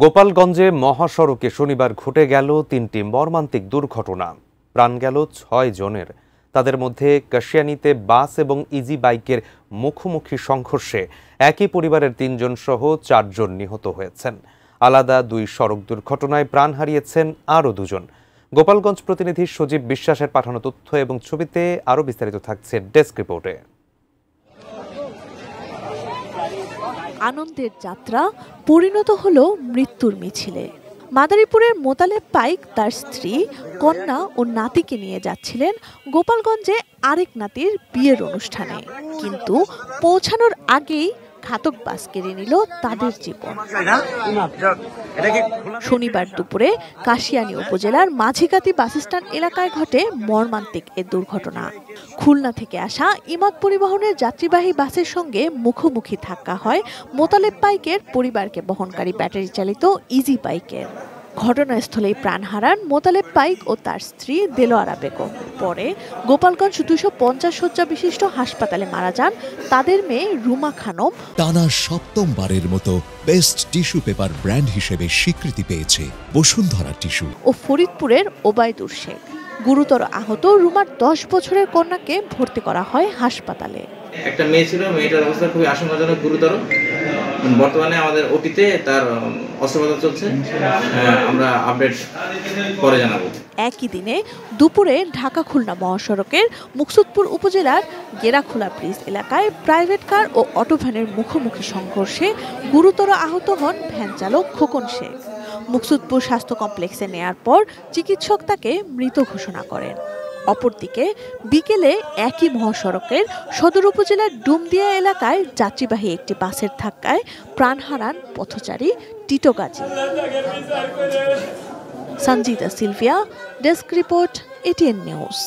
গোপালগঞ্জে মহাসড়কে শনিবার ঘটে গেল ৩টি মর্মান্তিক দুর্ঘটনা। প্রাণ গেল ৬ জনের। তাদের মধ্যে কাশিয়ানীতে বাস এবং ইজি বাইকের মুখোমুখি সংঘর্ষে একই পরিবারের ৩ জন সহ ৪ জন নিহত হয়েছেন। আলাদা ২ সড়ক দুর্ঘটনায় প্রাণ হারিয়েছেন আরও ২ জন। গোপালগঞ্জ প্রতিনিধি সজীব বিশ্বাসের পাঠানো তথ্য এবং ছবিতে আরও বিস্তারিত থাকছে ডেস্ক রিপোর্টে। আনন্দের যাত্রা পরিণত হলো মৃত্যুর মিছিলে। মাদারীপুরের মোতালেব পাইক তার স্ত্রী, কন্যা ও নাতিকে নিয়ে যাচ্ছিলেন গোপালগঞ্জে আরেক নাতির বিয়ের অনুষ্ঠানে, কিন্তু পৌঁছানোর আগেই ঘাতক বাস কেড়ে নিল তাদের জীবন। শনিবার দুপুরে কাশিয়ানী উপজেলার মাঝিকাতি বাসস্ট্যান্ড এলাকায় ঘটে মর্মান্তিক এ দুর্ঘটনা। খুলনা থেকে আসা ইমাদ পরিবহনের যাত্রীবাহী বাসের সঙ্গে মুখোমুখি ধাক্কা হয় মোতালেব পাইকের পরিবারকে বহনকারী ব্যাটারি চালিত ইজি বাইকের। ঘটনাস্থলেই প্রাণ হারান মোতালেব পাইক ও তার স্ত্রী দেলোয়ারা বেগম। পরে গোপালগঞ্জ 250 শয্যা বিশিষ্ট হাসপাতালে মারা যান তাদের মেয়ে রুমা খানম। টানা ৭ম-বারের মতো বেস্ট টিস্যু পেপার ব্র্যান্ড হিসেবে স্বীকৃতি পেয়েছে বসুন্ধরা টিস্যু। ও ফরিদপুরের ওবায়দুর শেখ। গুরুতর আহত রুমার 10 বছরের কন্যাকে ভর্তি করা হয় হাসপাতালে। একটা মেয়ে ছিল, মেয়েটার অবস্থা খুবই আশঙ্কাজনক গুরুতর। বর্তমানে আমাদের ওটিতে তার অস্ত্রোপচার চলছে, আমরা আপডেট পরে জানাবো। একই দিনে দুপুরে ঢাকা খুলনা মহাসড়কের মুকসুদপুর উপজেলার গেরাখোলা ব্রিজ এলাকায় প্রাইভেট কার ও অটোভ্যানের মুখোমুখি সংঘর্ষে গুরুতর আহত হন ভ্যান চালক খোকন শেখ। মুকসুদপুর স্বাস্থ্য কমপ্লেক্সে নেয়ার পর চিকিৎসক তাকে মৃত ঘোষণা করেন। অপরদিকে বিকেলে একই মহাসড়কের সদর উপজেলার ডুমদিয়া এলাকায় যাত্রীবাহী একটি বাসের ধাক্কায় প্রাণ হারান পথচারী Tito Gazi. Sanjita Sylvia, desk report, ATN news.